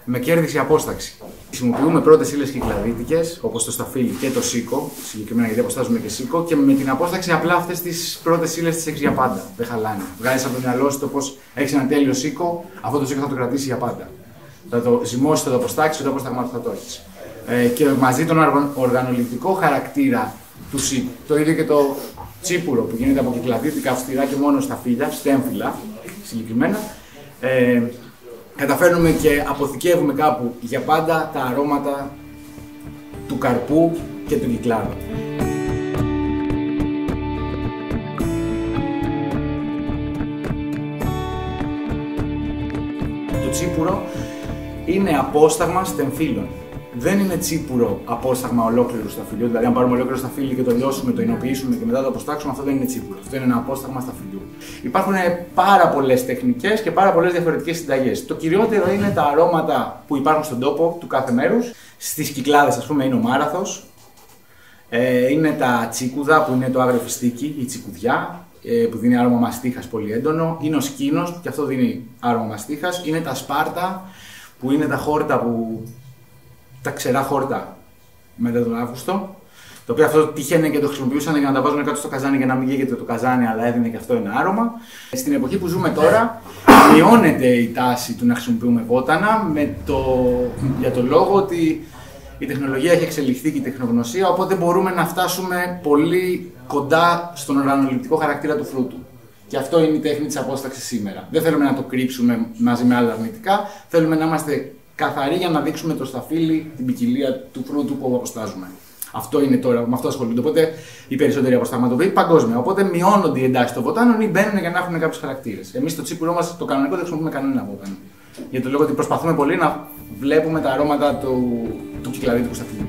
με κέρδισε η απόσταξη. Χρησιμοποιούμε πρώτες ύλες κυκλαδίτικες, όπως το σταφύλι και το σίκο, συγκεκριμένα γιατί αποστάζουμε και σίκο, και με την απόσταξη απλά αυτές τις πρώτες ύλες τις έχεις για πάντα. Δεν χαλάνε. Βγάζεις από το μυαλό σου το πως έχεις ένα τέλειο σίκο, αυτό το σίκο θα το κρατήσει για πάντα. Θα το ζυμώσεις, θα το αποστάξεις, το απόσταγμα θα το έχεις. Και μαζί τον οργανοληπτικό χαρακτήρα του σίκου. Το ίδιο και το τσίπουρο που γίνεται από κυκλαδίτικα αυστηρά και μόνο στα φύλλα, στέμφυλλα συγκεκριμένα. Καταφέρνουμε και αποθηκεύουμε κάπου για πάντα τα αρώματα του καρπού και του κυκλάδου. Το τσίπουρο είναι απόσταγμα στεμφύλων. Δεν είναι τσίπουρο απόσταγμα ολόκληρου σταφυλιού. Δηλαδή, αν πάρουμε ολόκληρο σταφύλι και το λιώσουμε, το εινοποιήσουμε και μετά το αποστάξουμε, αυτό δεν είναι τσίπουρο. Αυτό είναι ένα απόσταγμα σταφυλιού. Υπάρχουν πάρα πολλές τεχνικές και πάρα πολλές διαφορετικές συνταγές. Το κυριότερο είναι τα αρώματα που υπάρχουν στον τόπο του κάθε μέρους. Στις Κυκλάδες, ας πούμε, είναι ο μάραθος. Είναι τα τσίκουδα που είναι το άγριο φιστίκι, η τσικουδιά, που δίνει άρωμα μαστίχας πολύ έντονο. Είναι ο σκήνος, που και αυτό δίνει άρωμα μαστίχας. Είναι τα σπάρτα, που είναι τα χόρτα που. Τα ξερά χόρτα μετά τον Αύγουστο, το οποίο αυτό τύχαινε και το χρησιμοποιούσαν για να τα βάζουν κάτω στο καζάνι για να μην γίγεται το καζάνι, αλλά έδινε και αυτό ένα άρωμα. Στην εποχή που ζούμε τώρα, μειώνεται η τάση του να χρησιμοποιούμε βότανα για το λόγο ότι η τεχνολογία έχει εξελιχθεί και η τεχνογνωσία, οπότε μπορούμε να φτάσουμε πολύ κοντά στον οργανοληπτικό χαρακτήρα του φρούτου. Και αυτό είναι η τέχνη της απόσταξης σήμερα. Δεν θέλουμε να το κρύψουμε μαζί με άλλα αρνητικά, θέλουμε να είμαστε καθαρή για να δείξουμε το σταφύλι, την ποικιλία του φρούτου που αποστάζουμε. Αυτό είναι τώρα, με αυτό ασχολούνται. Οπότε οι περισσότεροι αποσταγματοποιοί παγκόσμια. Οπότε μειώνονται οι εντάσεις των βοτάνων ή μπαίνουν για να έχουν κάποιους χαρακτήρες. Εμείς στο τσίπουρό μας το κανονικό δεν χρησιμοποιούμε κανένα βότανο. Για το λόγο ότι προσπαθούμε πολύ να βλέπουμε τα αρώματα του κυκλαδίτικου σταφύλιου.